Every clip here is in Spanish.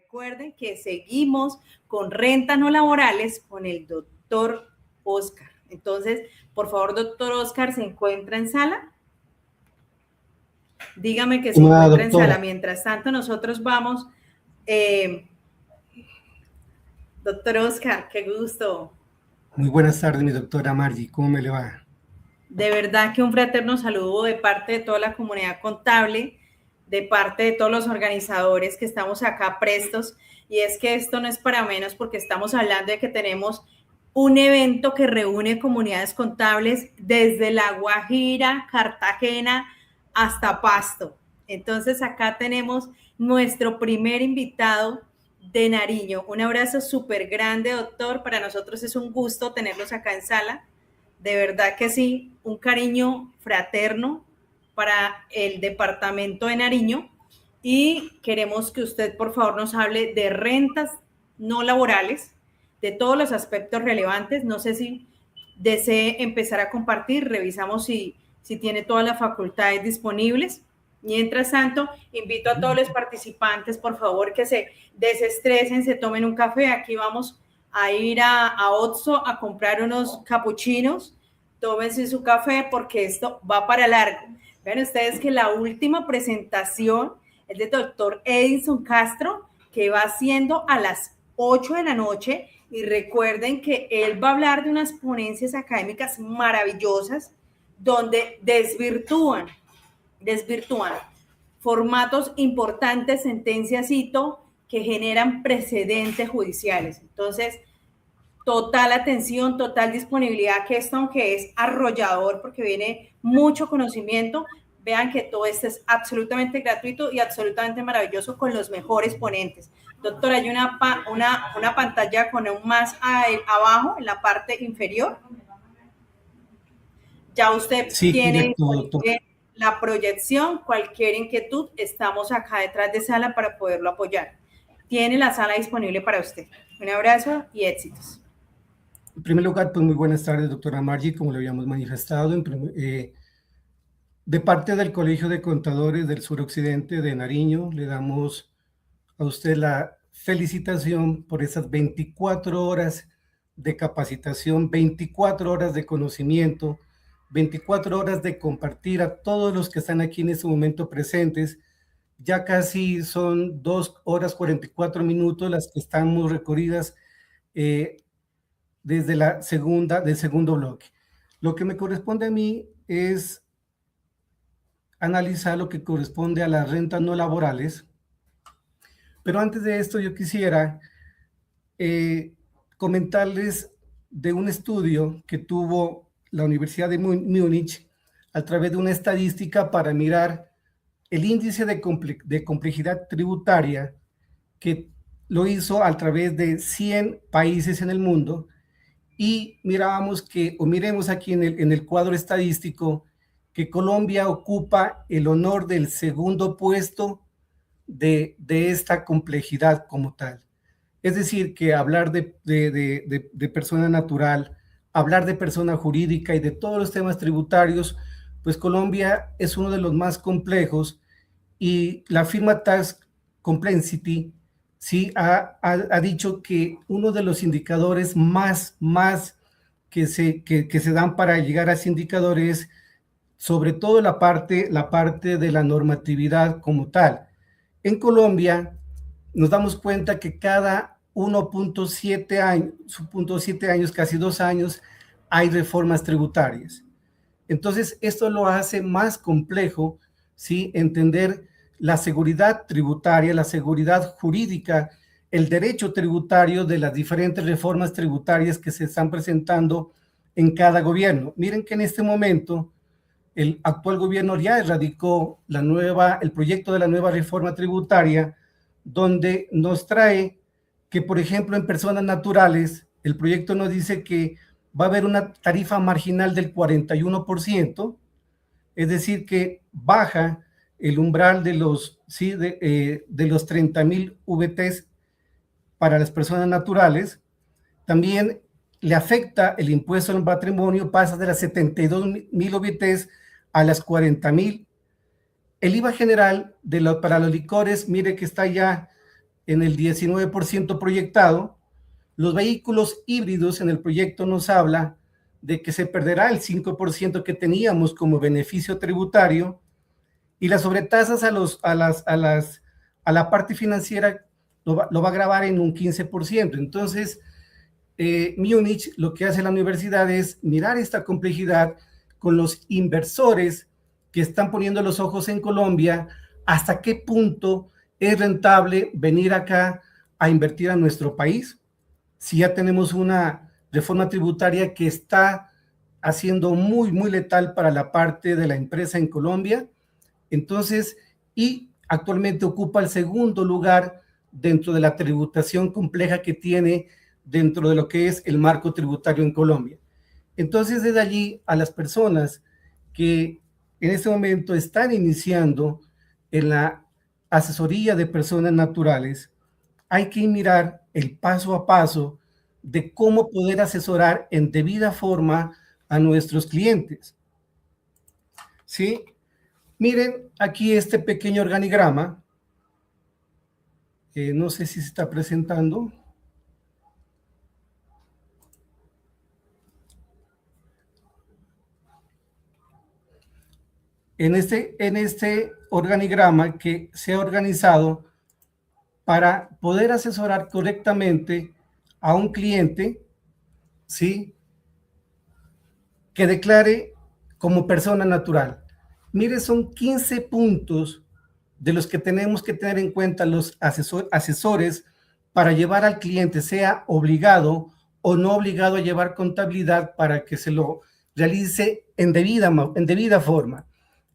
Recuerden que seguimos con rentas no laborales con el doctor Oscar. Entonces, por favor, doctor Oscar, ¿se encuentra en sala? Dígame que se encuentra en sala. Mientras tanto, nosotros vamos. Doctor Oscar, qué gusto. Muy buenas tardes, mi doctora Margie. ¿Cómo me le va? De verdad que un fraterno saludo de parte de toda la comunidad contable, de parte de todos los organizadores que estamos acá prestos. Y es que esto no es para menos porque estamos hablando de que tenemos un evento que reúne comunidades contables desde La Guajira, Cartagena, hasta Pasto. Entonces acá tenemos nuestro primer invitado de Nariño. Un abrazo súper grande, doctor. Para nosotros es un gusto tenerlos acá en sala. De verdad que sí, un cariño fraterno para el departamento de Nariño y queremos que usted por favor nos hable de rentas no laborales, de todos los aspectos relevantes. No sé si desee empezar a compartir, revisamos si tiene todas las facultades disponibles. Mientras tanto, invito a todos los participantes, por favor, que se desestresen, se tomen un café. Aquí vamos a ir a Otso a comprar unos capuchinos. Tómense su café porque esto va para largo. Vean ustedes que la última presentación es del doctor Edison Castro, que va haciendo a las 8 de la noche. Y recuerden que él va a hablar de unas ponencias académicas maravillosas donde desvirtúan formatos importantes, sentencias cito, que generan precedentes judiciales. Entonces, total atención, total disponibilidad, que esto, aunque es arrollador porque viene mucho conocimiento, vean que todo esto es absolutamente gratuito y absolutamente maravilloso con los mejores ponentes. Doctor, hay una pantalla con un más abajo en la parte inferior. Ya usted tiene la proyección, cualquier inquietud, estamos acá detrás de sala para poderlo apoyar. Tiene la sala disponible para usted. Un abrazo y éxitos. En primer lugar, pues muy buenas tardes, doctora Margie, como lo habíamos manifestado. De parte del Colegio de Contadores del Suroccidente de Nariño, le damos a usted la felicitación por esas 24 horas de capacitación, 24 horas de conocimiento, 24 horas de compartir a todos los que están aquí en este momento presentes. Ya casi son 2 horas 44 minutos las que estamos recorridas desde del segundo bloque. Lo que me corresponde a mí es analizar lo que corresponde a las rentas no laborales. Pero antes de esto yo quisiera comentarles de un estudio que tuvo la Universidad de Múnich a través de una estadística para mirar el índice de complejidad tributaria, que lo hizo a través de 100 países en el mundo, y miremos aquí en el cuadro estadístico que Colombia ocupa el honor del segundo puesto de esta complejidad como tal. Es decir, que hablar de persona natural, hablar de persona jurídica y de todos los temas tributarios, pues Colombia es uno de los más complejos, y la firma Tax Complexity sí ha dicho que uno de los indicadores más que se dan para llegar a ese indicador es sobre todo la parte de la normatividad como tal. En Colombia nos damos cuenta que cada 1.7 años, casi 2 años, hay reformas tributarias. Entonces, esto lo hace más complejo, ¿sí? Entender la seguridad tributaria, la seguridad jurídica, el derecho tributario de las diferentes reformas tributarias que se están presentando en cada gobierno. Miren que en este momento el actual gobierno ya erradicó el proyecto de la nueva reforma tributaria, donde nos trae que, por ejemplo, en personas naturales, el proyecto nos dice que va a haber una tarifa marginal del 41%, es decir, que baja el umbral de los 30,000 VTs para las personas naturales. También le afecta el impuesto al patrimonio, pasa de las 72,000 VTs a las 40,000. El IVA general para los licores, mire que está ya en el 19% proyectado. Los vehículos híbridos en el proyecto nos habla de que se perderá el 5% que teníamos como beneficio tributario, y las sobretasas a la parte financiera lo va a grabar en un 15%. Entonces, Múnich, lo que hace la universidad es mirar esta complejidad con los inversores que están poniendo los ojos en Colombia, hasta qué punto es rentable venir acá a invertir a nuestro país. Si ya tenemos una reforma tributaria que está haciendo muy, muy letal para la parte de la empresa en Colombia, entonces, y actualmente ocupa el segundo lugar dentro de la tributación compleja que tiene dentro de lo que es el marco tributario en Colombia. Entonces, desde allí a las personas que en este momento están iniciando en la asesoría de personas naturales, hay que mirar el paso a paso de cómo poder asesorar en debida forma a nuestros clientes. ¿Sí? Miren aquí este pequeño organigrama. No sé si se está presentando. En este organigrama que se ha organizado para poder asesorar correctamente a un cliente, ¿sí?, que declare como persona natural. Mire, son 15 puntos de los que tenemos que tener en cuenta los asesores para llevar al cliente, sea obligado o no obligado a llevar contabilidad, para que se lo realice en debida forma.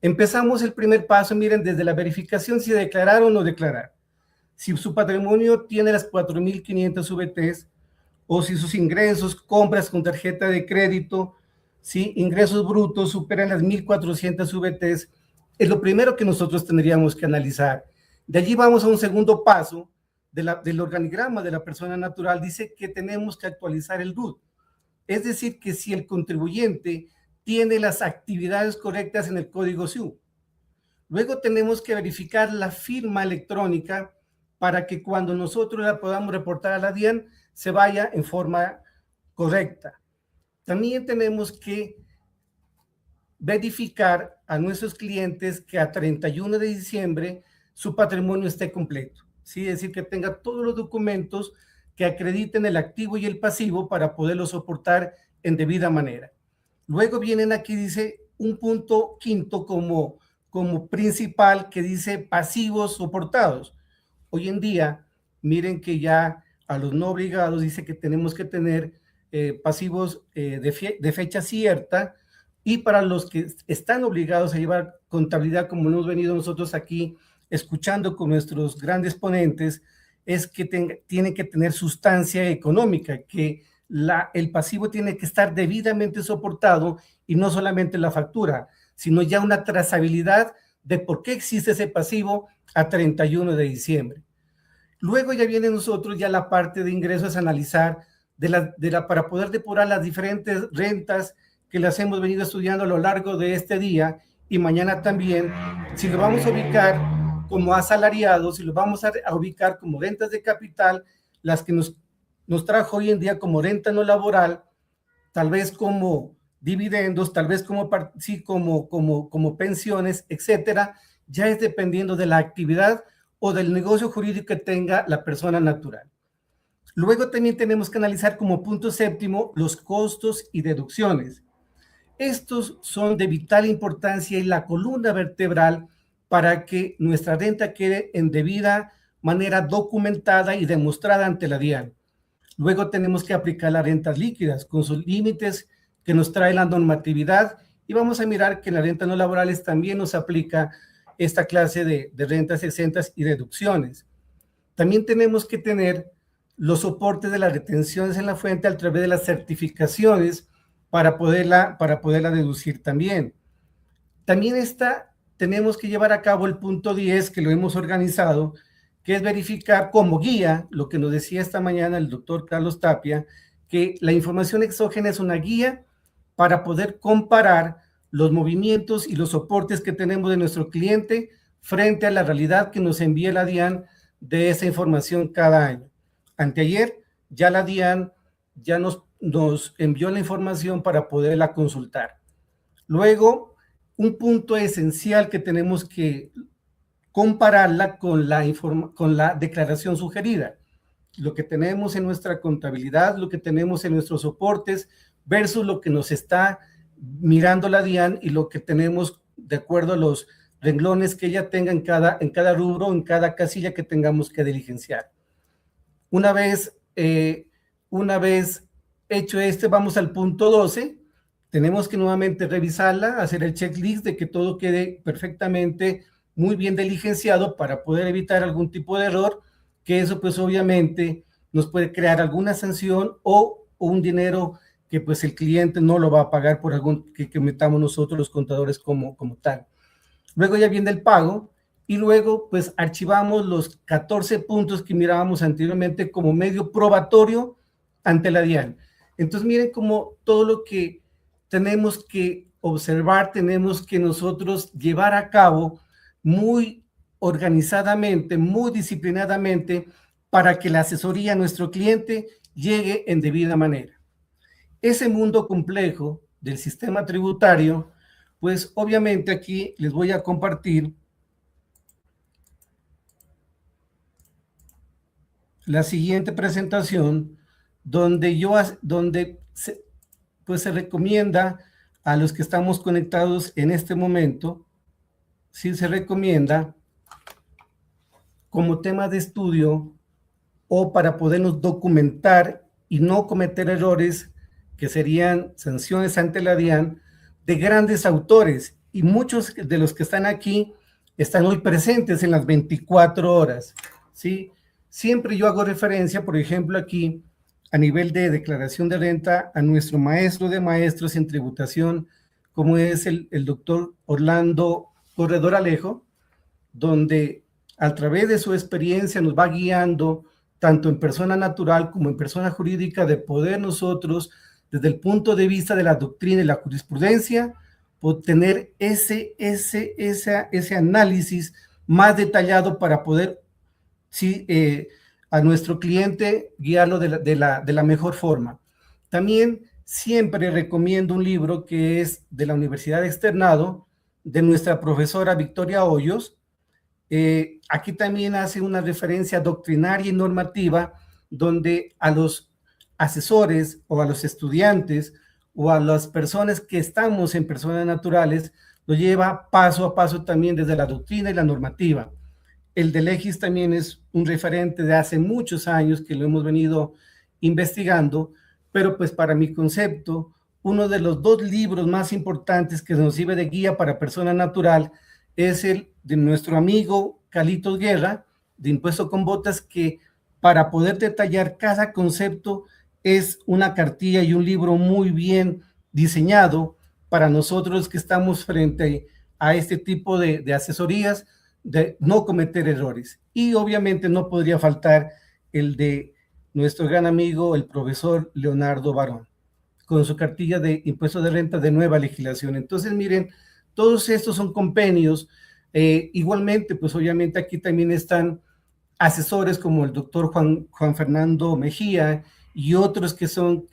Empezamos el primer paso, miren, desde la verificación si declarar o no declarar. Si su patrimonio tiene las 4.500 VTs, o si sus ingresos, compras con tarjeta de crédito, si ingresos brutos superan las 1.400 VTs, es lo primero que nosotros tendríamos que analizar. De allí vamos a un segundo paso del organigrama de la persona natural. Dice que tenemos que actualizar el RUT. Es decir, que si el contribuyente tiene las actividades correctas en el código SIU. Luego tenemos que verificar la firma electrónica para que cuando nosotros la podamos reportar a la DIAN se vaya en forma correcta. También tenemos que verificar a nuestros clientes que a 31 de diciembre su patrimonio esté completo, ¿sí? Es decir, que tenga todos los documentos que acrediten el activo y el pasivo para poderlo soportar en debida manera. Luego vienen aquí, dice, un punto quinto como principal, que dice pasivos soportados. Hoy en día, miren que ya a los no obligados dice que tenemos que tener pasivos de fecha cierta, y para los que están obligados a llevar contabilidad, como hemos venido nosotros aquí escuchando con nuestros grandes ponentes, es que tienen que tener sustancia económica, que el pasivo tiene que estar debidamente soportado, y no solamente la factura, sino ya una trazabilidad de por qué existe ese pasivo a 31 de diciembre. Luego ya viene nosotros ya la parte de ingresos, analizar para poder depurar las diferentes rentas que las hemos venido estudiando a lo largo de este día y mañana también. Si lo vamos a ubicar como asalariados, si lo vamos a ubicar como rentas de capital, las que nos trajo hoy en día como renta no laboral, tal vez como dividendos, tal vez como pensiones, etcétera, ya es dependiendo de la actividad o del negocio jurídico que tenga la persona natural. Luego también tenemos que analizar como punto séptimo los costos y deducciones. Estos son de vital importancia y la columna vertebral para que nuestra renta quede en debida manera documentada y demostrada ante la DIAN. Luego tenemos que aplicar las rentas líquidas con sus límites que nos trae la normatividad, y vamos a mirar que en las rentas no laborales también nos aplica esta clase de rentas exentas y deducciones. También tenemos que tener los soportes de las retenciones en la fuente a través de las certificaciones para poderla deducir también. También tenemos que llevar a cabo el punto 10, que lo hemos organizado, que es verificar como guía, lo que nos decía esta mañana el doctor Carlos Tapia, que la información exógena es una guía para poder comparar los movimientos y los soportes que tenemos de nuestro cliente frente a la realidad que nos envía la DIAN de esa información cada año. Anteayer ya la DIAN ya nos envió la información para poderla consultar. Luego, un punto esencial que tenemos que compararla con la declaración sugerida. Lo que tenemos en nuestra contabilidad, lo que tenemos en nuestros soportes, versus lo que nos está mirando la DIAN y lo que tenemos de acuerdo a los renglones que ella tenga en cada rubro, en cada casilla que tengamos que diligenciar. Una vez hecho vamos al punto 12. Tenemos que nuevamente revisarla, hacer el checklist de que todo quede perfectamente, muy bien diligenciado para poder evitar algún tipo de error, que eso pues obviamente nos puede crear alguna sanción o un dinero que pues el cliente no lo va a pagar por algún que metamos nosotros los contadores como tal. Luego ya viene el pago y luego pues archivamos los 14 puntos que mirábamos anteriormente como medio probatorio ante la DIAN. Entonces miren como todo lo que tenemos que observar, tenemos que nosotros llevar a cabo muy organizadamente, muy disciplinadamente, para que la asesoría a nuestro cliente llegue en debida manera. Ese mundo complejo del sistema tributario, pues obviamente aquí les voy a compartir la siguiente presentación donde se recomienda a los que estamos conectados en este momento, sí se recomienda como tema de estudio o para podernos documentar y no cometer errores que serían sanciones ante la DIAN de grandes autores, y muchos de los que están aquí están hoy presentes en las 24 horas, ¿sí? Siempre yo hago referencia, por ejemplo, aquí a nivel de declaración de renta a nuestro maestro de maestros en tributación, como es el doctor Orlando Corredor Alejo, donde a través de su experiencia nos va guiando tanto en persona natural como en persona jurídica, de poder nosotros, desde el punto de vista de la doctrina y la jurisprudencia, obtener ese análisis más detallado para poder a nuestro cliente guiarlo de la mejor forma. También siempre recomiendo un libro que es de la Universidad Externado, de nuestra profesora Victoria Hoyos. Aquí también hace una referencia doctrinaria y normativa, donde a los asesores o a los estudiantes o a las personas que estamos en personas naturales, lo lleva paso a paso también desde la doctrina y la normativa. El de Legis también es un referente de hace muchos años que lo hemos venido investigando, pero pues para mi concepto, uno de los 2 libros más importantes que nos sirve de guía para persona natural es el de nuestro amigo Carlitos Guerra, de Impuesto con Botas, que para poder detallar cada concepto es una cartilla y un libro muy bien diseñado para nosotros que estamos frente a este tipo de asesorías, de no cometer errores. Y obviamente no podría faltar el de nuestro gran amigo, el profesor Leonardo Barón, con su cartilla de impuestos de renta de nueva legislación. Entonces, miren, todos estos son compendios. Igualmente, pues obviamente aquí también están asesores como el doctor Juan Fernando Mejía y otros que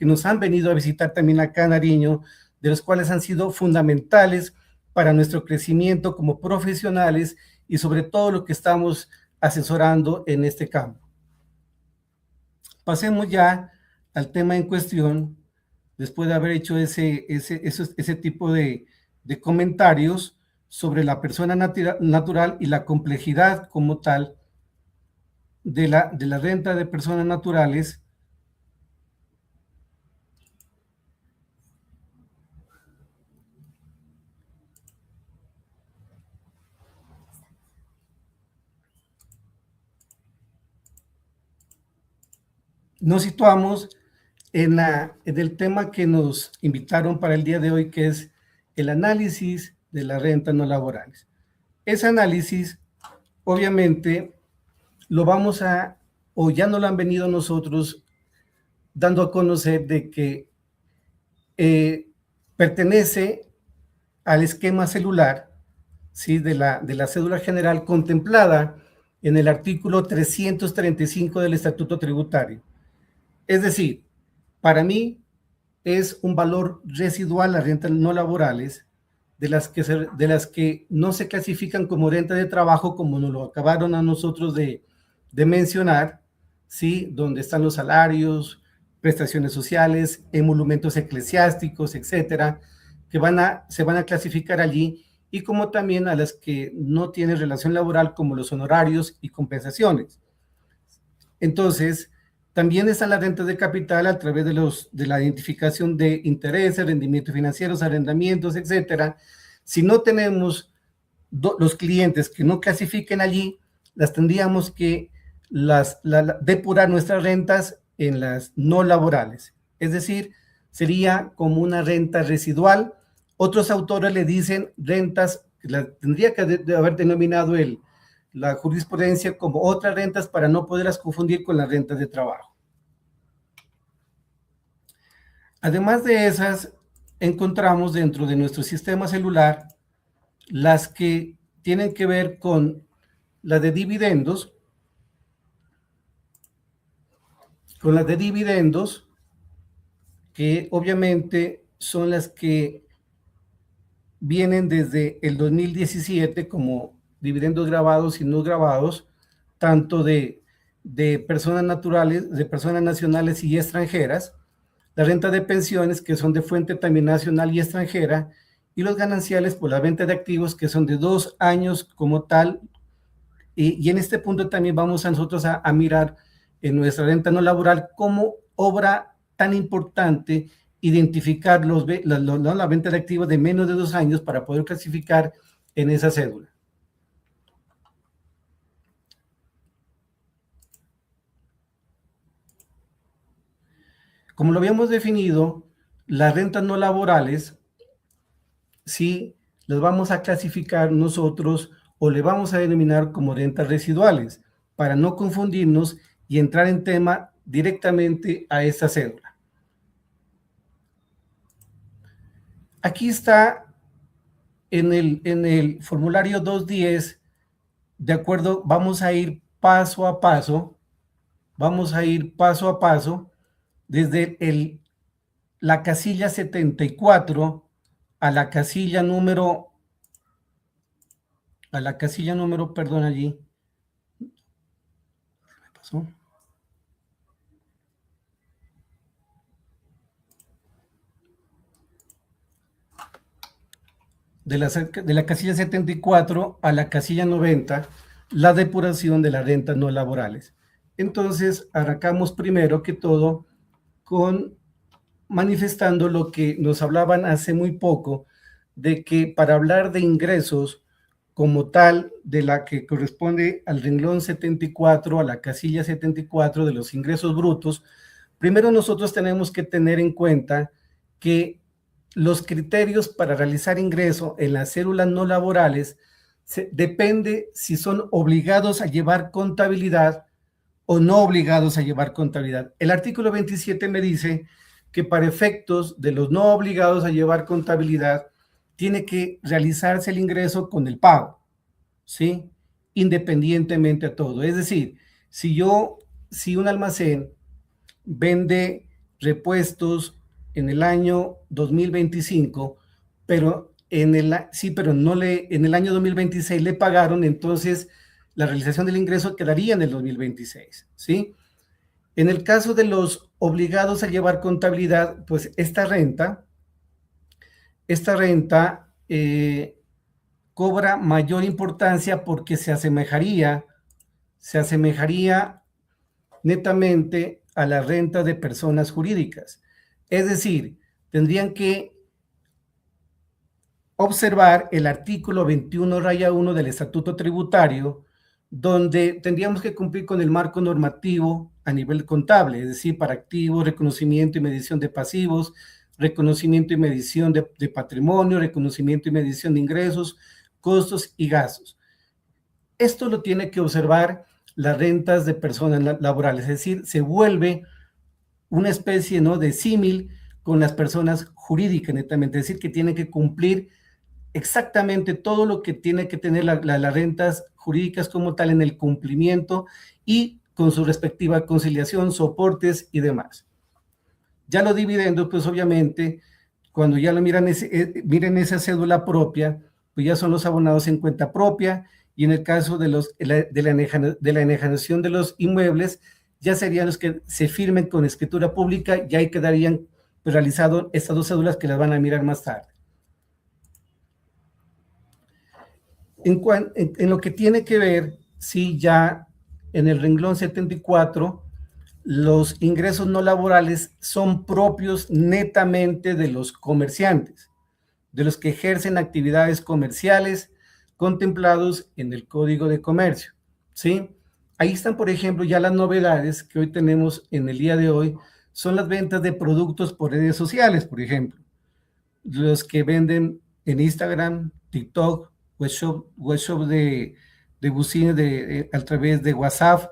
nos han venido a visitar también acá en Nariño, de los cuales han sido fundamentales para nuestro crecimiento como profesionales y sobre todo lo que estamos asesorando en este campo. Pasemos ya al tema en cuestión, después de haber hecho ese tipo de comentarios sobre la persona natural y la complejidad como tal de la renta de personas naturales. Nos situamos en el tema que nos invitaron para el día de hoy, que es el análisis de las rentas no laborales. Ese análisis, obviamente, o ya no lo han venido nosotros dando a conocer de que pertenece al esquema celular, ¿sí? de la cédula general contemplada en el artículo 335 del Estatuto Tributario. Es decir, para mí es un valor residual las rentas no laborales, de las que no se clasifican como renta de trabajo, como nos lo acabaron a nosotros de mencionar, ¿sí? Donde están los salarios, prestaciones sociales, emolumentos eclesiásticos, etcétera, que se van a clasificar allí, y como también a las que no tienen relación laboral, como los honorarios y compensaciones. Entonces, también están las rentas de capital a través de la identificación de intereses, rendimientos financieros, arrendamientos, etcétera. Si no tenemos los clientes que no clasifiquen allí, las tendríamos que depurar nuestras rentas en las no laborales. Es decir, sería como una renta residual. Otros autores le dicen rentas, tendría que haber denominado la jurisprudencia como otras rentas para no poderlas confundir con las rentas de trabajo. Además de esas, encontramos dentro de nuestro sistema celular las que tienen que ver con la de dividendos, que obviamente son las que vienen desde el 2017 como dividendos grabados y no grabados, tanto de personas naturales, de personas nacionales y extranjeras, la renta de pensiones, que son de fuente también nacional y extranjera, y los gananciales por la venta de activos, que son de 2 años como tal. Y en este punto también vamos a nosotros a mirar en nuestra renta no laboral como obra tan importante identificar la venta de activos de menos de 2 años para poder clasificar en esa cédula. Como lo habíamos definido, las rentas no laborales, sí, las vamos a clasificar nosotros o le vamos a denominar como rentas residuales, para no confundirnos y entrar en tema directamente a esta cédula. Aquí está en el formulario 210, de acuerdo, vamos a ir paso a paso, desde la casilla 74 a la casilla número, perdón, allí. ¿Qué me pasó? De la casilla 74 a la casilla 90, la depuración de las rentas no laborales. Entonces, arrancamos primero que todo con manifestando lo que nos hablaban hace muy poco, de que para hablar de ingresos como tal, de la que corresponde al renglón 74, a la casilla 74 de los ingresos brutos, primero nosotros tenemos que tener en cuenta que los criterios para realizar ingreso en las cédulas no laborales depende si son obligados a llevar contabilidad o no obligados a llevar contabilidad. El artículo 27 me dice que para efectos de los no obligados a llevar contabilidad, tiene que realizarse el ingreso con el pago, ¿sí? Independientemente a todo. Es decir, si un almacén vende repuestos en el año 2025, pero en el año 2026 le pagaron, entonces la realización del ingreso quedaría en el 2026, ¿sí? En el caso de los obligados a llevar contabilidad, pues esta renta cobra mayor importancia porque se asemejaría netamente a la renta de personas jurídicas. Es decir, tendrían que observar el artículo 21-1 del Estatuto Tributario, donde tendríamos que cumplir con el marco normativo a nivel contable, es decir, para activos, reconocimiento y medición de pasivos, reconocimiento y medición de patrimonio, reconocimiento y medición de ingresos, costos y gastos. Esto lo tiene que observar las rentas de personas laborales, es decir, se vuelve una especie, ¿no?, de símil con las personas jurídicas netamente, es decir, que tienen que cumplir exactamente todo lo que tiene que tener las rentas jurídicas como tal en el cumplimiento y con su respectiva conciliación, soportes y demás. Ya los dividendos, pues obviamente, cuando ya lo miren esa cédula propia, pues ya son los abonados en cuenta propia, y en el caso de la enajenación de los inmuebles, ya serían los que se firmen con escritura pública, y ahí quedarían realizadas estas dos cédulas que las van a mirar más tarde. En lo que tiene que ver, sí, ya en el renglón 74, los ingresos no laborales son propios netamente de los comerciantes, de los que ejercen actividades comerciales contemplados en el Código de Comercio, ¿sí? Ahí están, por ejemplo, ya las novedades que hoy tenemos en el día de hoy, son las ventas de productos por redes sociales, por ejemplo. Los que venden en Instagram, TikTok, webshop de buzines a través de WhatsApp,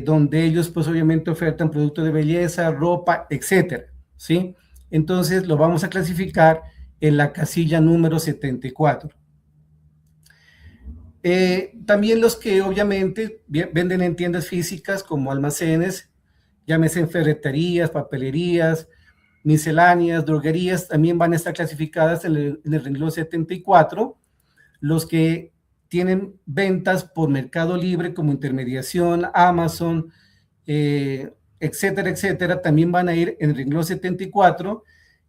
donde ellos pues obviamente ofertan productos de belleza, ropa, etcétera, ¿sí? Entonces lo vamos a clasificar en la casilla número 74. También los que obviamente venden en tiendas físicas como almacenes, llámese en ferreterías, papelerías, misceláneas, droguerías, también van a estar clasificadas en el renglón 74. Los que tienen ventas por Mercado Libre como intermediación, Amazon, etcétera, etcétera, también van a ir en el renglón 74,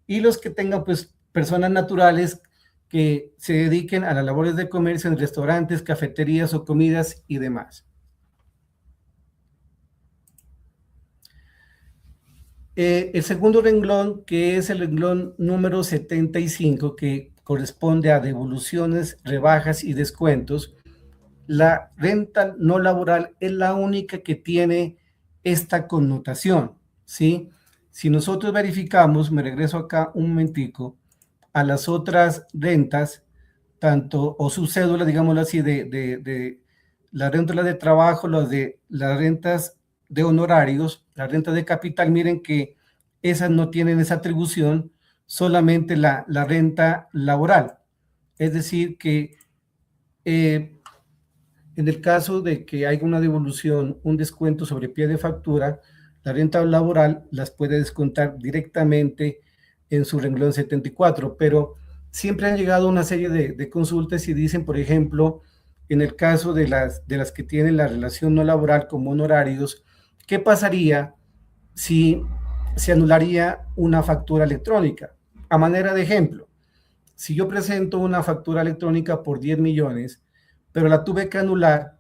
y los que tengan pues personas naturales que se dediquen a las labores de comercio en restaurantes, cafeterías o comidas y demás. El segundo renglón, que es el renglón número 75, que corresponde a devoluciones, rebajas y descuentos, la renta no laboral es la única que tiene esta connotación, ¿sí? Si nosotros verificamos, me regreso acá un momentico, a las otras rentas, tanto, o su cédula, digámoslo así, de la renta de trabajo, las rentas de honorarios, la renta de capital, miren que esas no tienen esa atribución, solamente la renta laboral. Es decir, que en el caso de que haya una devolución, un descuento sobre pie de factura, la renta laboral las puede descontar directamente en su renglón 74, pero siempre han llegado una serie de consultas y dicen, por ejemplo, en el caso de las que tienen la relación no laboral como honorarios, ¿qué pasaría si se anularía una factura electrónica? A manera de ejemplo, si yo presento una factura electrónica por 10 millones, pero la tuve que anular,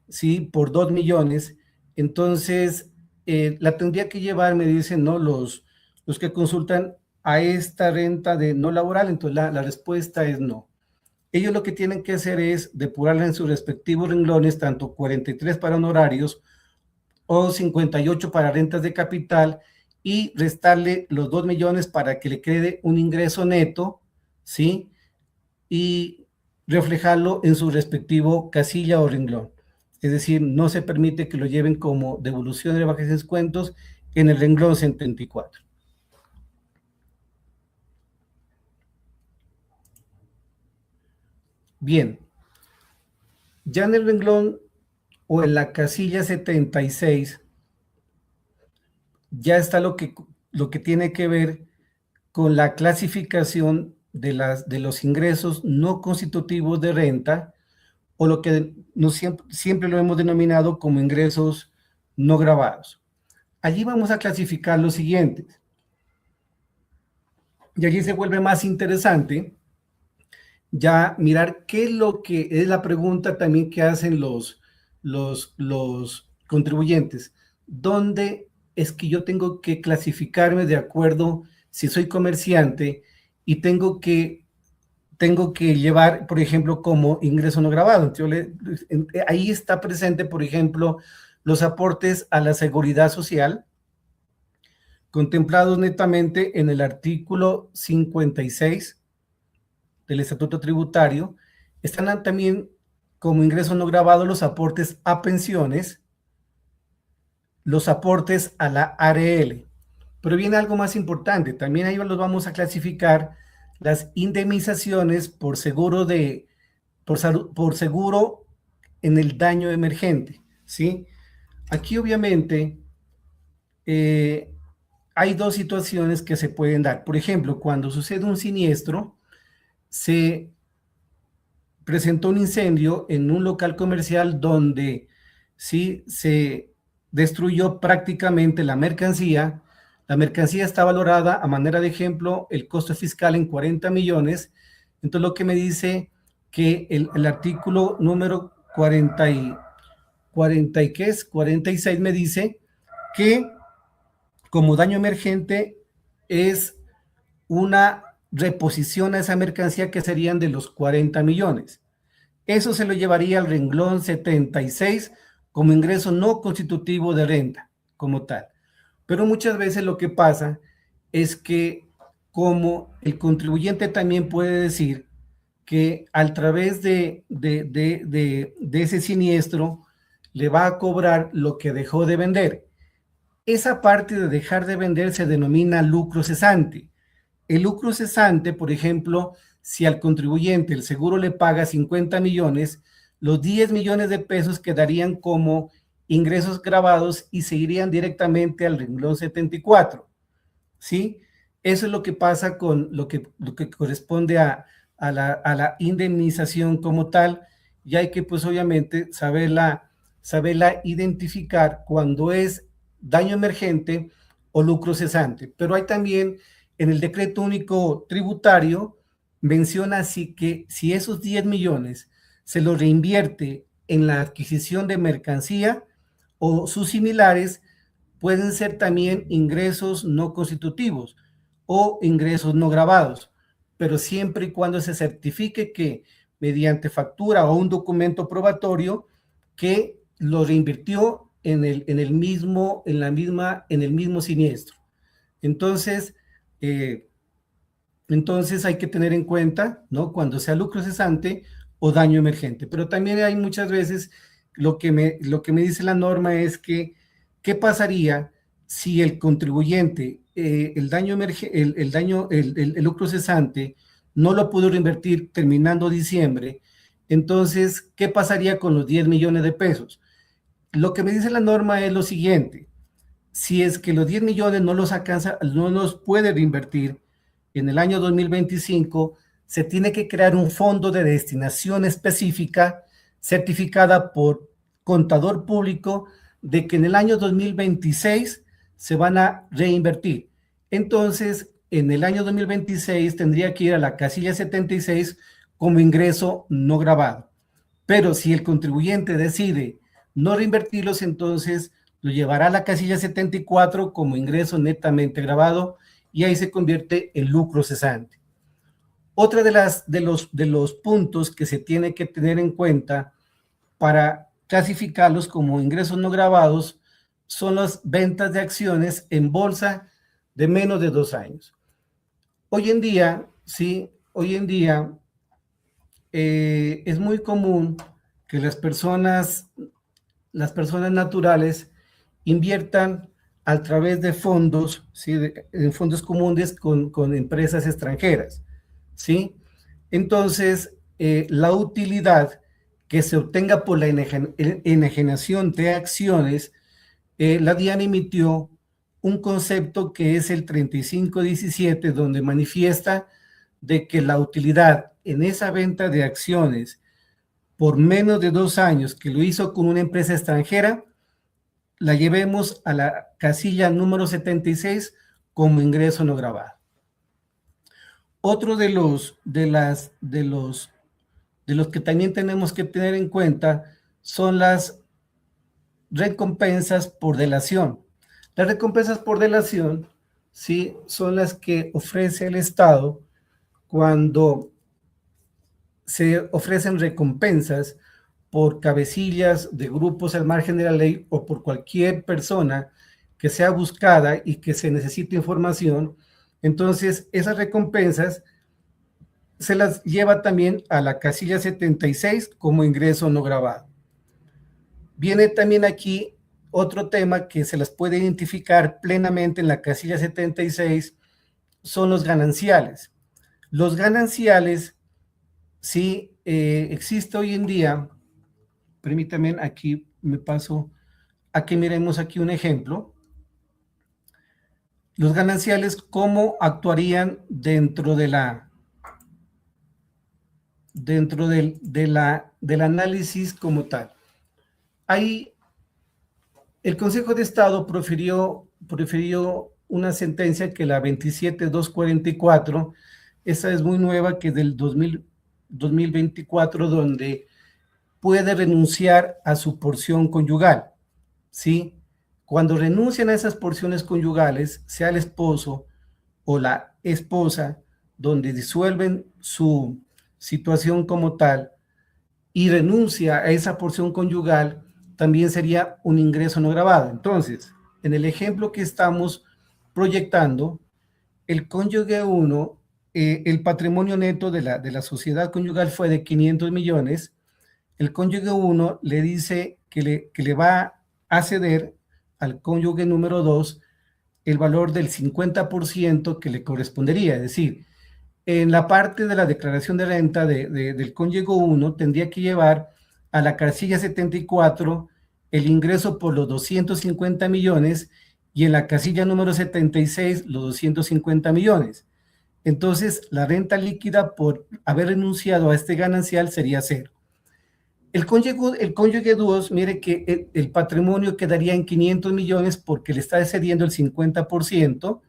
¿sí?, por 2 millones, entonces la tendría que llevar, me dicen, ¿no?, los que consultan a esta renta de no laboral. Entonces la respuesta es no. Ellos lo que tienen que hacer es depurarla en sus respectivos renglones, tanto 43 para honorarios o 58 para rentas de capital, y restarle los 2 millones para que le quede un ingreso neto, ¿sí?, y reflejarlo en su respectivo casilla o renglón. Es decir, no se permite que lo lleven como devolución de bajas y descuentos en el renglón 74. Bien, ya en el renglón o en la casilla 76, ya está lo que tiene que ver con la clasificación de los ingresos no constitutivos de renta, o lo que siempre lo hemos denominado como ingresos no gravados. Allí vamos a clasificar los siguientes. Y allí se vuelve más interesante ya mirar qué es lo que es la pregunta también que hacen los contribuyentes. ¿Dónde es que yo tengo que clasificarme de acuerdo si soy comerciante y tengo que llevar, por ejemplo, como ingreso no grabado? Entonces, ahí está presente, por ejemplo, los aportes a la seguridad social, contemplados netamente en el artículo 56 del Estatuto Tributario. Están también como ingreso no grabado los aportes a pensiones, los aportes a la ARL. Pero viene algo más importante, también ahí los vamos a clasificar las indemnizaciones por seguro por seguro en el daño emergente, ¿sí? Aquí obviamente hay dos situaciones que se pueden dar. Por ejemplo, cuando sucede un siniestro, se presentó un incendio en un local comercial donde sí se destruyó prácticamente la mercancía. La mercancía está valorada, a manera de ejemplo, el costo fiscal en 40 millones. Entonces, lo que me dice que el artículo número 40 y ¿qué es? 46 me dice que como daño emergente es una reposición a esa mercancía que serían de los 40 millones. Eso se lo llevaría al renglón 76 como ingreso no constitutivo de renta, como tal. Pero muchas veces lo que pasa es que como el contribuyente también puede decir que a través de ese siniestro le va a cobrar lo que dejó de vender. Esa parte de dejar de vender se denomina lucro cesante. El lucro cesante, por ejemplo, si al contribuyente el seguro le paga 50 millones, los 10 millones de pesos quedarían como ingresos grabados y se irían directamente al renglón 74, ¿sí? Eso es lo que pasa con lo que corresponde a la indemnización como tal, y hay que pues obviamente saberla identificar cuando es daño emergente o lucro cesante. Pero hay también en el decreto único tributario menciona así que si esos 10 millones se los reinvierte en la adquisición de mercancía o sus similares, pueden ser también ingresos no constitutivos o ingresos no grabados, pero siempre y cuando se certifique que mediante factura o un documento probatorio que lo reinvirtió en el mismo siniestro. Entonces, hay que tener en cuenta, ¿no? Cuando sea lucro cesante o daño emergente. Pero también hay muchas veces lo que me dice la norma es que, ¿qué pasaría si el contribuyente, el lucro cesante, no lo pudo reinvertir terminando diciembre? Entonces, ¿qué pasaría con los 10 millones de pesos? Lo que me dice la norma es lo siguiente: si es que los 10 millones no los puede reinvertir en el año 2025, se tiene que crear un fondo de destinación específica certificada por contador público de que en el año 2026 se van a reinvertir. Entonces, en el año 2026 tendría que ir a la casilla 76 como ingreso no grabado. Pero si el contribuyente decide no reinvertirlos, entonces lo llevará a la casilla 74 como ingreso netamente grabado y ahí se convierte en lucro cesante. Otra de los puntos que se tiene que tener en cuenta para clasificarlos como ingresos no grabados son las ventas de acciones en bolsa de menos de 2 años. Hoy en día es muy común que las personas naturales inviertan a través de fondos, ¿sí? En fondos comunes con empresas extranjeras, ¿sí? Entonces, la utilidad que se obtenga por la enajenación de acciones, la DIAN emitió un concepto que es el 3517, donde manifiesta de que la utilidad en esa venta de acciones por menos de 2 años que lo hizo con una empresa extranjera, la llevemos a la casilla número 76 como ingreso no grabado. Otro de los que también tenemos que tener en cuenta son las recompensas por delación. Las recompensas por delación, sí, son las que ofrece el Estado cuando se ofrecen recompensas por cabecillas de grupos al margen de la ley o por cualquier persona que sea buscada y que se necesite información. Entonces, esas recompensas se las lleva también a la casilla 76 como ingreso no grabado. Viene también aquí otro tema que se las puede identificar plenamente en la casilla 76, son los gananciales. Los gananciales, sí, existe hoy en día, permítanme, aquí me paso, aquí miremos aquí un ejemplo. Los gananciales, ¿cómo actuarían dentro de del análisis como tal? Ahí el Consejo de Estado profirió una sentencia que la 27244, esa es muy nueva, que es del 2024, donde puede renunciar a su porción conyugal, ¿sí? Cuando renuncian a esas porciones conyugales, sea el esposo o la esposa, donde disuelven su situación como tal y renuncia a esa porción conyugal, también sería un ingreso no grabado. Entonces, en el ejemplo que estamos proyectando, el cónyuge 1, el patrimonio neto de la sociedad conyugal fue de 500 millones, el cónyuge 1 le dice que le va a ceder al cónyuge número 2 el valor del 50% que le correspondería, es decir, en la parte de la declaración de renta del cónyuge 1 tendría que llevar a la casilla 74 el ingreso por los 250 millones y en la casilla número 76 los 250 millones. Entonces, la renta líquida por haber renunciado a este ganancial sería cero. El cónyuge 2, mire que el patrimonio quedaría en 500 millones porque le está cediendo el 50%.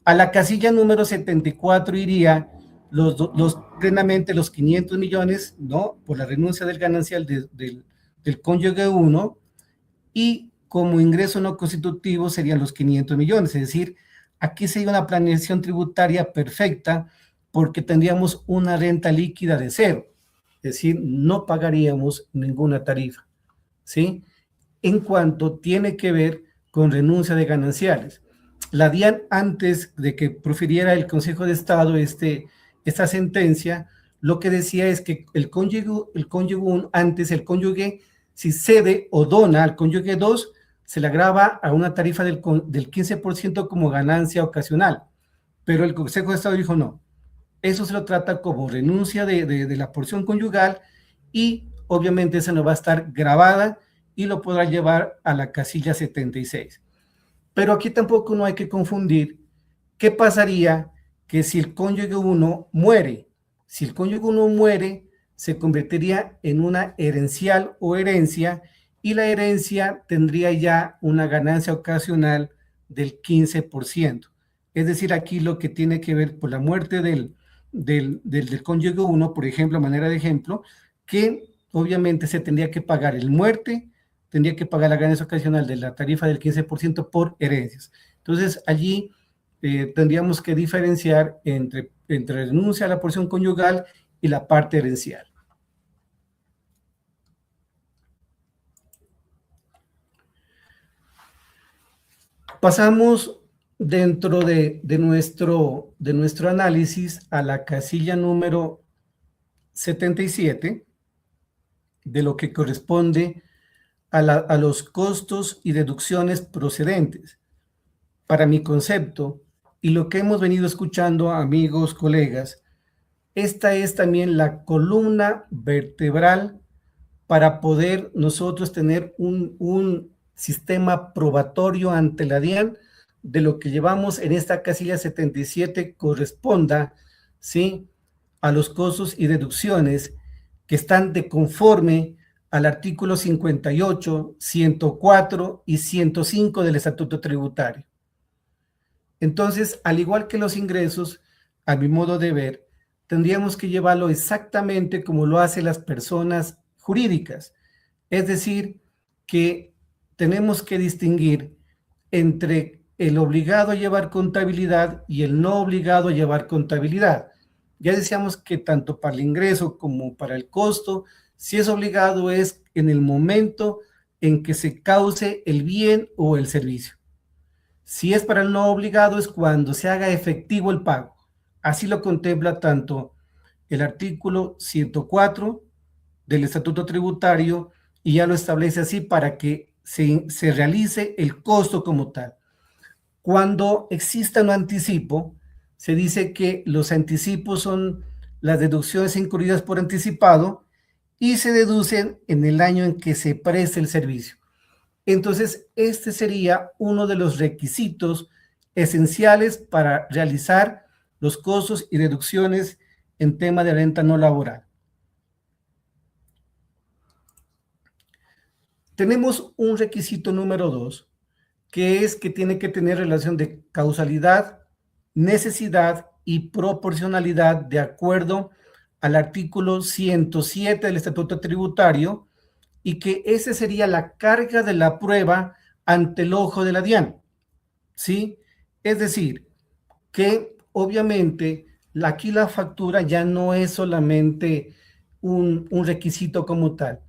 A la casilla número 74 iría plenamente los 500 millones, ¿no? Por la renuncia del ganancial del cónyuge 1, y como ingreso no constitutivo serían los 500 millones, es decir, aquí sería una planeación tributaria perfecta porque tendríamos una renta líquida de cero, es decir, no pagaríamos ninguna tarifa, ¿sí? En cuanto tiene que ver con renuncia de gananciales. La DIAN, antes de que profiriera el Consejo de Estado esta sentencia, lo que decía es que el cónyuge antes, el cónyuge, si cede o dona al cónyuge 2, se le agrava a una tarifa del 15% como ganancia ocasional. Pero el Consejo de Estado dijo no, eso se lo trata como renuncia de la porción conyugal y obviamente esa no va a estar grabada y lo podrá llevar a la casilla 76. Pero aquí tampoco no hay que confundir qué pasaría que si el cónyuge 1 muere. Si el cónyuge 1 muere, se convertiría en una herencial o herencia y la herencia tendría ya una ganancia ocasional del 15%. Es decir, aquí lo que tiene que ver por la muerte del cónyuge 1, por ejemplo, a manera de ejemplo, que obviamente se tendría que pagar el muerte, tendría que pagar la ganancia ocasional de la tarifa del 15% por herencias. Entonces, allí tendríamos que diferenciar entre renuncia a la porción conyugal y la parte herencial. Pasamos dentro de nuestro análisis a la casilla número 77, de lo que corresponde a los costos y deducciones procedentes. Para mi concepto, y lo que hemos venido escuchando, amigos, colegas, esta es también la columna vertebral para poder nosotros tener un sistema probatorio ante la DIAN de lo que llevamos en esta casilla 77 corresponda, ¿sí?, a los costos y deducciones que están de conforme al artículo 58, 104 y 105 del Estatuto Tributario. Entonces, al igual que los ingresos, a mi modo de ver, tendríamos que llevarlo exactamente como lo hacen las personas jurídicas. Es decir, que tenemos que distinguir entre el obligado a llevar contabilidad y el no obligado a llevar contabilidad. Ya decíamos que tanto para el ingreso como para el costo, si es obligado es en el momento en que se cause el bien o el servicio. Si es para el no obligado es cuando se haga efectivo el pago. Así lo contempla tanto el artículo 104 del Estatuto Tributario y ya lo establece así para que se realice el costo como tal. Cuando exista un anticipo, se dice que los anticipos son las deducciones incurridas por anticipado y se deducen en el año en que se preste el servicio. Entonces, este sería uno de los requisitos esenciales para realizar los costos y deducciones en tema de renta no laboral. Tenemos un requisito número 2, que es que tiene que tener relación de causalidad, necesidad y proporcionalidad de acuerdo al artículo 107 del Estatuto Tributario, y que esa sería la carga de la prueba ante el ojo de la DIAN, ¿sí? Es decir, que obviamente aquí la factura ya no es solamente un requisito como tal.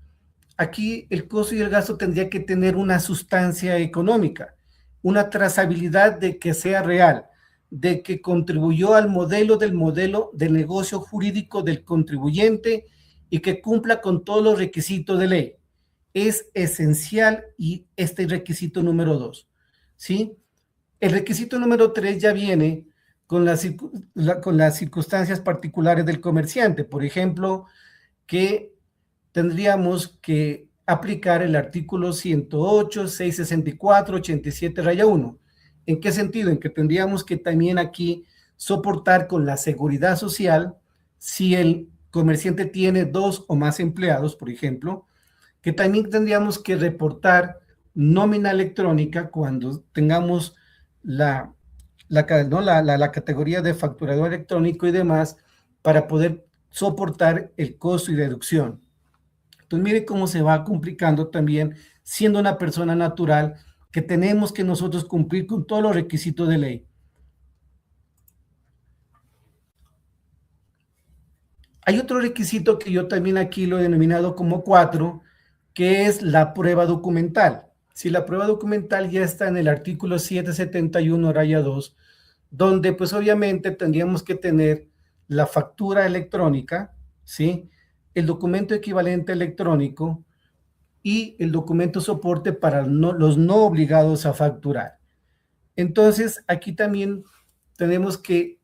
Aquí el costo y el gasto tendría que tener una sustancia económica, una trazabilidad de que sea real, de que contribuyó al modelo del negocio jurídico del contribuyente y que cumpla con todos los requisitos de ley. Es esencial y este requisito número 2, ¿sí? El requisito número 3 ya viene con las circunstancias particulares del comerciante. Por ejemplo, que tendríamos que aplicar el artículo 108, 664, 87, raya 1. ¿En qué sentido? En que tendríamos que también aquí soportar con la seguridad social si el comerciante tiene 2 o más empleados, por ejemplo, que también tendríamos que reportar nómina electrónica cuando tengamos la categoría de facturador electrónico y demás para poder soportar el costo y deducción. Entonces, mire cómo se va complicando también siendo una persona natural que tenemos que nosotros cumplir con todos los requisitos de ley. Hay otro requisito que yo también aquí lo he denominado como 4, que es la prueba documental. Si la prueba documental ya está en el artículo 771, raya 2, donde pues obviamente tendríamos que tener la factura electrónica, ¿sí? El documento equivalente electrónico y el documento soporte para los no obligados a facturar. Entonces, aquí también tenemos que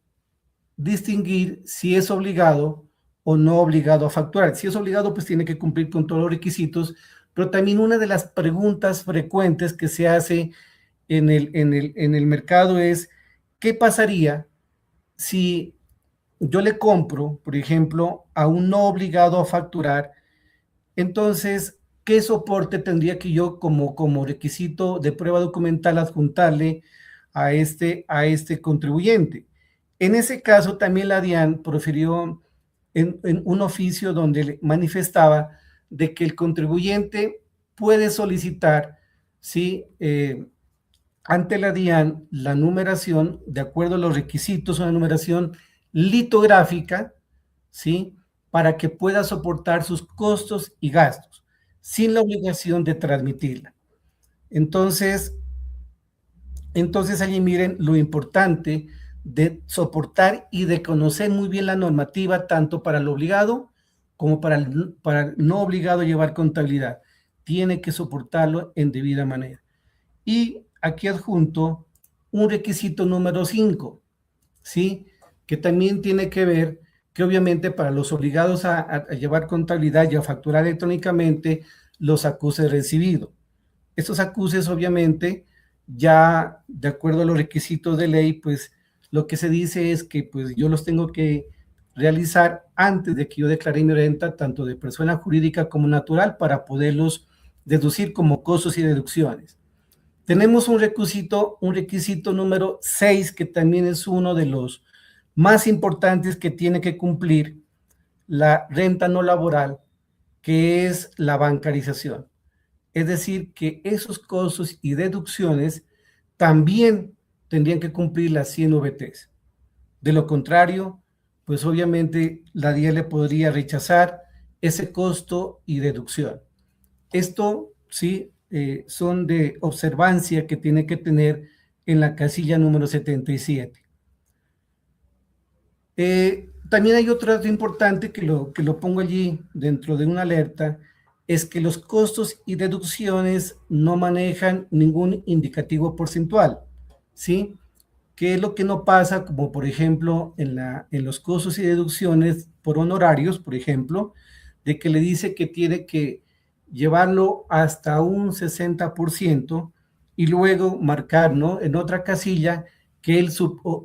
distinguir si es obligado o no obligado a facturar. Si es obligado, pues tiene que cumplir con todos los requisitos, pero también una de las preguntas frecuentes que se hace en el mercado es, ¿qué pasaría si yo le compro, por ejemplo, a un no obligado a facturar? Entonces, ¿qué soporte tendría que yo como requisito de prueba documental adjuntarle a este contribuyente? En ese caso, también la DIAN profirió en un oficio donde manifestaba de que el contribuyente puede solicitar, ¿sí? Ante la DIAN la numeración, de acuerdo a los requisitos, una numeración litográfica, ¿sí? Para que pueda soportar sus costos y gastos, sin la obligación de transmitirla. Entonces allí miren lo importante de soportar y de conocer muy bien la normativa, tanto para el obligado como para el no obligado a llevar contabilidad. Tiene que soportarlo en debida manera. Y aquí adjunto un requisito número 5, ¿sí? Que también tiene que ver que obviamente para los obligados a llevar contabilidad y a facturar electrónicamente, los acuses recibidos. Estos acuses obviamente ya de acuerdo a los requisitos de ley, pues lo que se dice es que pues yo los tengo que realizar antes de que yo declare mi renta, tanto de persona jurídica como natural, para poderlos deducir como costos y deducciones. Tenemos un requisito número 6, que también es uno de los más importantes que tiene que cumplir la renta no laboral, que es la bancarización. Es decir, que esos costos y deducciones también tendrían que cumplir las 100 VTs. De lo contrario, pues obviamente la DIA le podría rechazar ese costo y deducción. Esto, sí, son de observancia que tiene que tener en la casilla número 77. También hay otro dato importante que lo pongo allí dentro de una alerta, es que los costos y deducciones no manejan ningún indicativo porcentual, ¿sí? ¿Qué es lo que no pasa? Como por ejemplo en los costos y deducciones por honorarios, por ejemplo, de que le dice que tiene que llevarlo hasta un 60% y luego marcar, ¿no?, en otra casilla que él,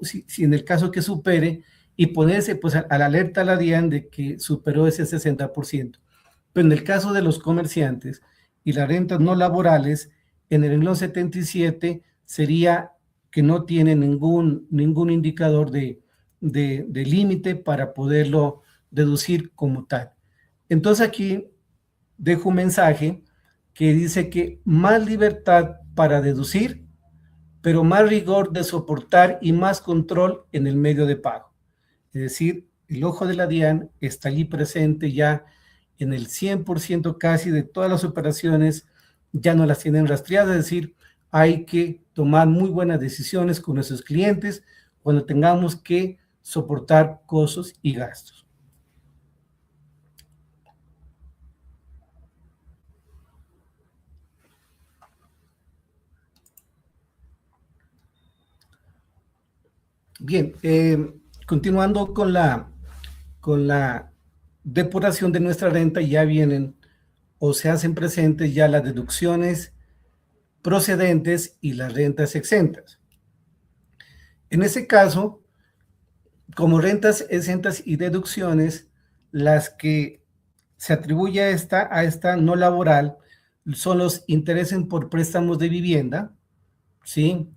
si en el caso que supere, y ponerse pues a la alerta a la DIAN de que superó ese 60%. Pero en el caso de los comerciantes y las rentas no laborales, en el renglón 77 sería que no tiene ningún indicador de límite para poderlo deducir como tal. Entonces aquí dejo un mensaje que dice que más libertad para deducir, pero más rigor de soportar y más control en el medio de pago. Es decir, el ojo de la DIAN está allí presente ya en el 100% casi de todas las operaciones, ya no las tienen rastreadas, es decir, hay que tomar muy buenas decisiones con nuestros clientes cuando tengamos que soportar costos y gastos. Bien, continuando con la depuración de nuestra renta, ya vienen o se hacen presentes ya las deducciones procedentes y las rentas exentas. En ese caso, como rentas exentas y deducciones, las que se atribuye a esta no laboral son los intereses por préstamos de vivienda, ¿sí?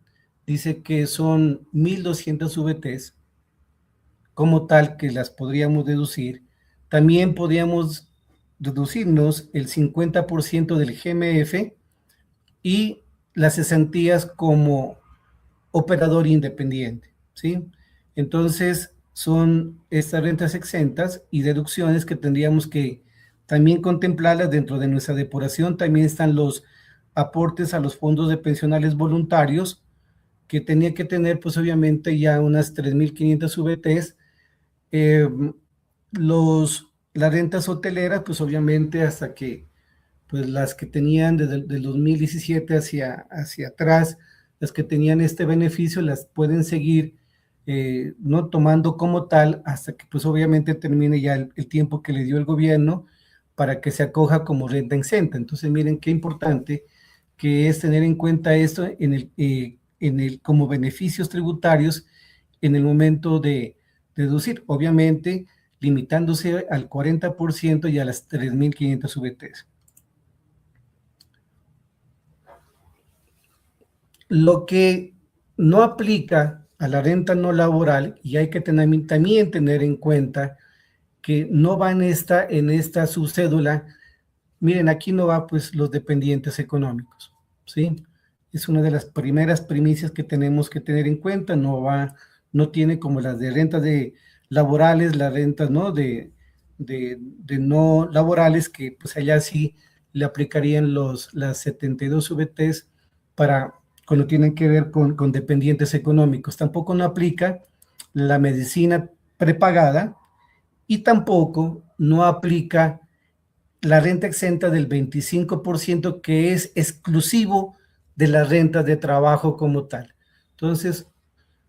Dice que son 1.200 VTs, como tal que las podríamos deducir. También podríamos deducirnos el 50% del GMF y las cesantías como operador independiente, ¿sí? Entonces, son estas rentas exentas y deducciones que tendríamos que también contemplarlas dentro de nuestra depuración. También están los aportes a los fondos de pensionales voluntarios, que tenía que tener, pues obviamente, ya unas 3.500 VTs. Las rentas hoteleras, pues obviamente hasta que pues las que tenían desde el 2017 hacia atrás, las que tenían este beneficio, las pueden seguir no tomando como tal hasta que pues obviamente termine ya el tiempo que le dio el gobierno para que se acoja como renta exenta. Entonces miren qué importante que es tener en cuenta esto como beneficios tributarios en el momento de deducir, obviamente limitándose al 40% y a las 3.500 VTs. Lo que no aplica a la renta no laboral, y hay que también tener en cuenta que no va en esta subcédula, miren, aquí no va pues los dependientes económicos, ¿sí? Es una de las primeras primicias que tenemos que tener en cuenta, no tiene como las de rentas laborales, las rentas, ¿no?, de no laborales, que pues allá sí le aplicarían las 72 VTs para cuando tienen que ver con dependientes económicos. Tampoco no aplica la medicina prepagada y tampoco no aplica la renta exenta del 25%, que es exclusivo de las rentas de trabajo como tal. Entonces,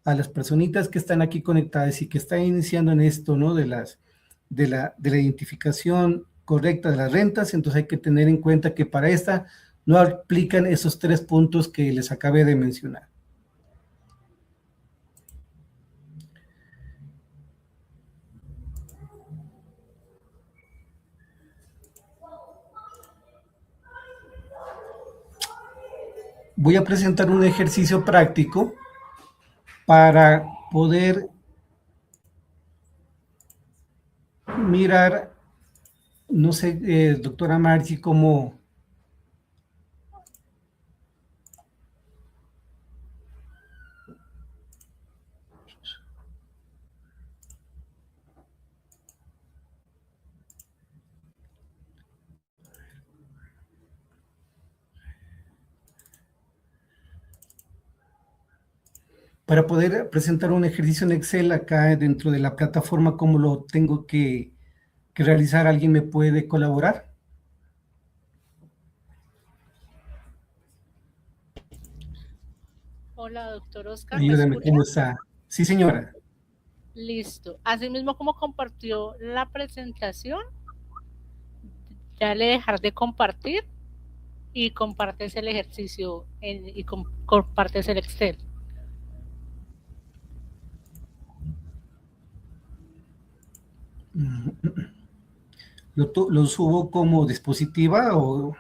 a las personitas que están aquí conectadas y que están iniciando en esto, ¿no?, de la identificación correcta de las rentas, entonces hay que tener en cuenta que para esta no aplican esos 3 puntos que les acabé de mencionar. Voy a presentar un ejercicio práctico para poder mirar, no sé, doctora Marchi, cómo... Para poder presentar un ejercicio en Excel acá dentro de la plataforma, ¿cómo lo tengo que realizar? ¿Alguien me puede colaborar? Hola, doctor Oscar, ¿me Ayúdame, escucha? ¿cómo está? Sí, señora. Listo. Asimismo, como compartió la presentación, dale dejar de compartir y compartes el ejercicio y compartes el Excel. ¿Lo subo como dispositiva o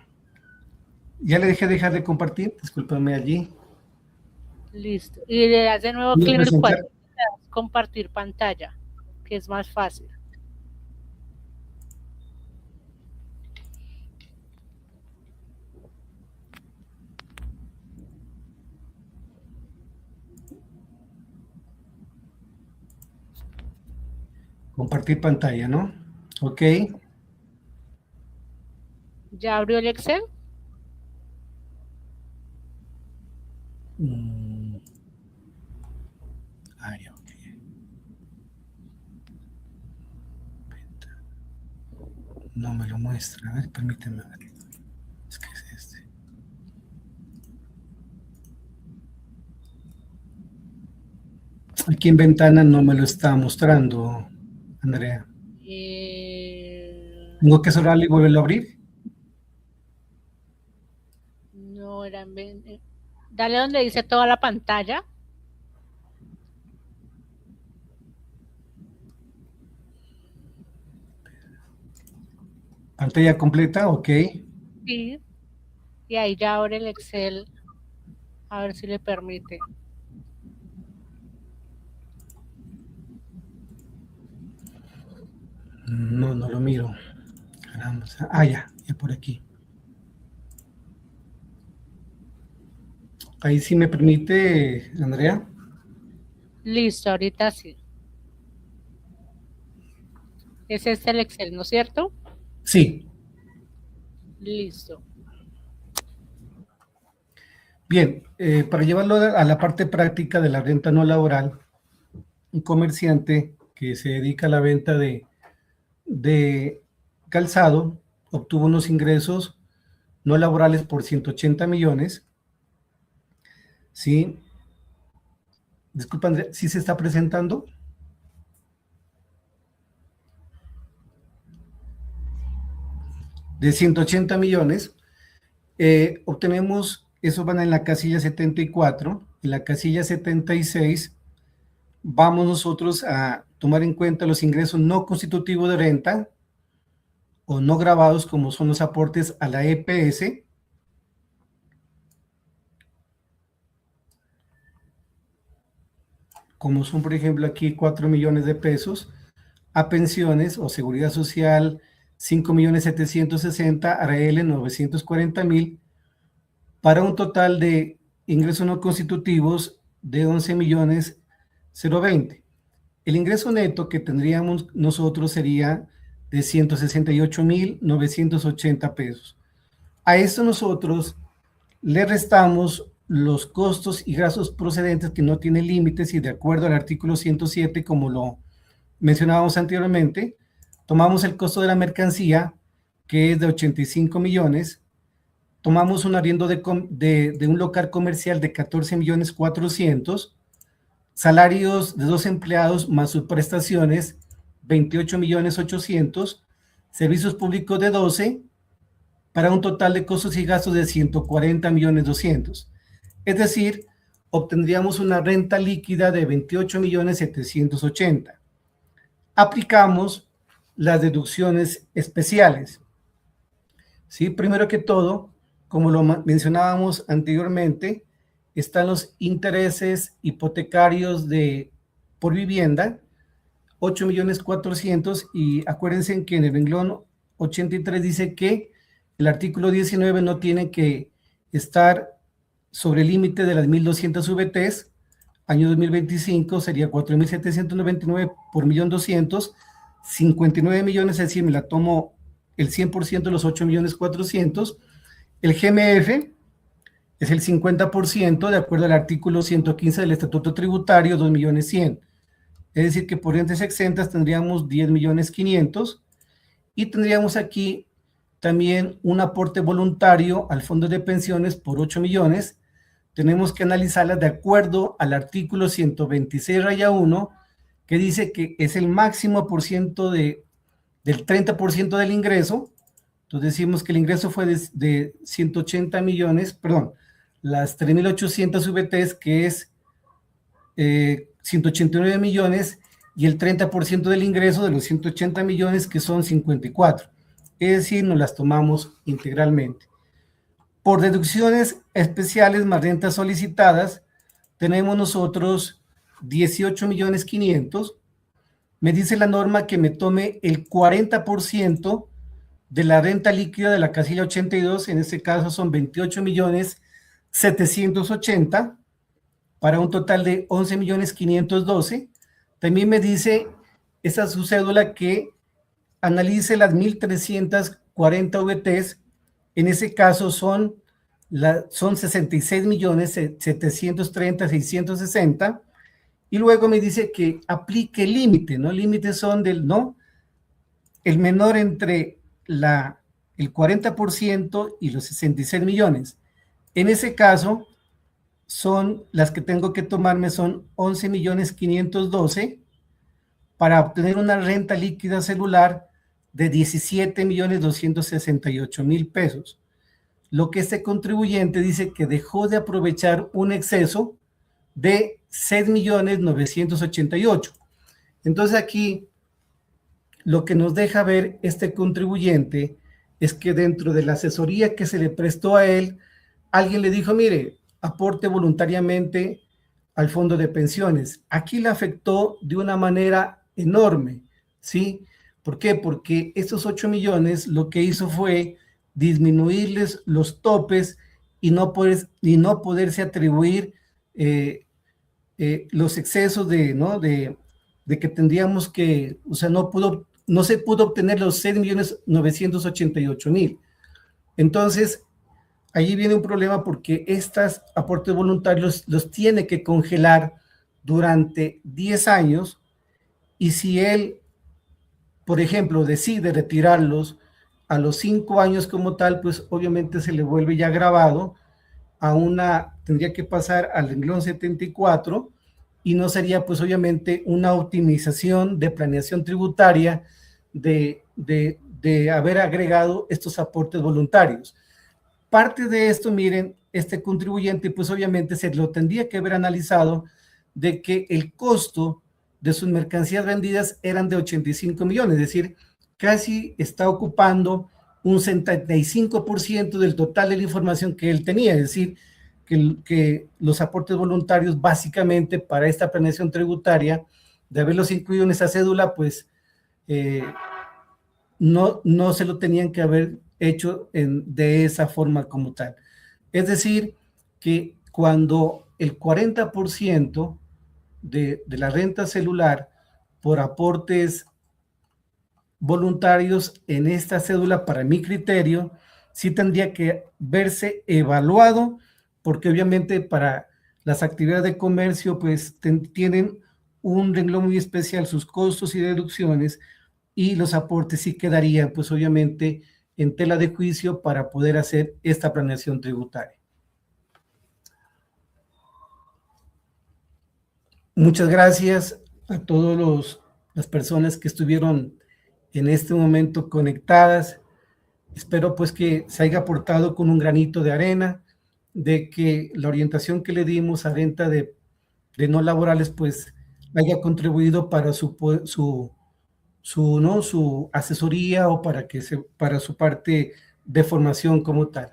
ya le dejé dejar de compartir? Discúlpame allí. Listo. Y le das de nuevo ¿Voy a clic en el presentar? cuadro, le das compartir pantalla, que es más fácil. Compartir pantalla, ¿no? Ok. ¿Ya abrió el Excel? Ay, ok. No me lo muestra. A ver, permíteme ver. Es que es este. Aquí en ventana no me lo está mostrando, Andrea. ¿Tengo que cerrarlo y volverlo a abrir? No, era dale donde dice toda la pantalla. Pantalla completa, ok. Sí. Y ahí ya abre el Excel, a ver si le permite. No, no lo miro. Caramba. Ah, ya por aquí. Ahí sí me permite, Andrea. Listo, ahorita sí. Es este el Excel, ¿no es cierto? Sí. Listo. Bien, para llevarlo a la parte práctica de la renta no laboral, un comerciante que se dedica a la venta de calzado obtuvo unos ingresos no laborales por 180 millones. ¿Sí? Disculpa, Andrea, ¿sí se está presentando? De 180 millones, obtenemos, eso van en la casilla 74, en la casilla 76, vamos nosotros a tomar en cuenta los ingresos no constitutivos de renta o no grabados, como son los aportes a la EPS, como son, por ejemplo, aquí 4 millones de pesos, a pensiones o seguridad social, 5.760.000, ARL 940.000, para un total de ingresos no constitutivos de 11.020.000. El ingreso neto que tendríamos nosotros sería de 168.980 pesos. A esto nosotros le restamos los costos y gastos procedentes que no tienen límites y de acuerdo al artículo 107, como lo mencionábamos anteriormente, tomamos el costo de la mercancía, que es de 85 millones, tomamos un arriendo de un local comercial de 14.400.000, salarios de 2 empleados más sus prestaciones, 28.800.000, servicios públicos de 12, para un total de costos y gastos de 140.200.000. Es decir, obtendríamos una renta líquida de 28.780.000. Aplicamos las deducciones especiales. ¿Sí? Primero que todo, como lo mencionábamos anteriormente, están los intereses hipotecarios por vivienda, 8.400.000, y acuérdense que en el renglón 83 dice que el artículo 19 no tiene que estar sobre el límite de las 1.200 VTs. Año 2025 sería 4.799 por 1.200.000, 59 millones, es decir, me la tomo el 100% de los 8.400.000. El GMF es el 50% de acuerdo al artículo 115 del Estatuto Tributario, 2.100.000. Es decir, que por rentas exentas tendríamos 10.500.000 y tendríamos aquí también un aporte voluntario al fondo de pensiones por 8 millones, tenemos que analizarlas de acuerdo al artículo 126 raya 1, que dice que es el máximo por ciento del 30% del ingreso. Entonces decimos que el ingreso fue de 180 millones, perdón, las 3.800 VTs, que es 189 millones, y el 30% del ingreso de los 180 millones, que son 54. Es decir, nos las tomamos integralmente. Por deducciones especiales más rentas solicitadas, tenemos nosotros 18.500.000. Me dice la norma que me tome el 40% de la renta líquida de la casilla 82, en este caso son 28.780.000, para un total de 11.512.000. También me dice esa su cédula que analice las 1.340 VTs, en ese caso son 66.730.660, y luego me dice que aplique límite, ¿no? Límites son el menor entre el 40% y los 66 millones. En ese caso, son las que tengo que tomarme, son 11.512.000 para obtener una renta líquida celular de 17.268.000 pesos. Lo que este contribuyente dice que dejó de aprovechar un exceso de 6.988.000. Entonces aquí lo que nos deja ver este contribuyente es que dentro de la asesoría que se le prestó a él, alguien le dijo, mire, aporte voluntariamente al fondo de pensiones. Aquí le afectó de una manera enorme, ¿sí? ¿Por qué? Porque estos 8 millones lo que hizo fue disminuirles los topes y no poderse atribuir los excesos de que tendríamos que, o sea, no se pudo obtener los 6.988.000. Entonces, allí viene un problema porque estos aportes voluntarios los tiene que congelar durante 10 años, y si él, por ejemplo, decide retirarlos a los 5 años como tal, pues obviamente se le vuelve ya grabado tendría que pasar al renglón 74, y no sería pues obviamente una optimización de planeación tributaria de haber agregado estos aportes voluntarios. Parte de esto, miren, este contribuyente pues obviamente se lo tendría que haber analizado de que el costo de sus mercancías vendidas eran de 85 millones, es decir, casi está ocupando un 75% del total de la información que él tenía, es decir, que los aportes voluntarios básicamente para esta planeación tributaria, de haberlos incluido en esa cédula, pues no se lo tenían que haber hecho de esa forma como tal. Es decir, que cuando el 40% de la renta celular por aportes voluntarios en esta cédula, para mi criterio, sí tendría que verse evaluado, porque obviamente para las actividades de comercio pues tienen un renglón muy especial, sus costos y deducciones, y los aportes sí quedarían pues obviamente en tela de juicio para poder hacer esta planeación tributaria. Muchas gracias a todas las personas que estuvieron en este momento conectadas. Espero pues que se haya aportado con un granito de arena, de que la orientación que le dimos a renta de no laborales pues haya contribuido para su asesoría o para su parte de formación como tal.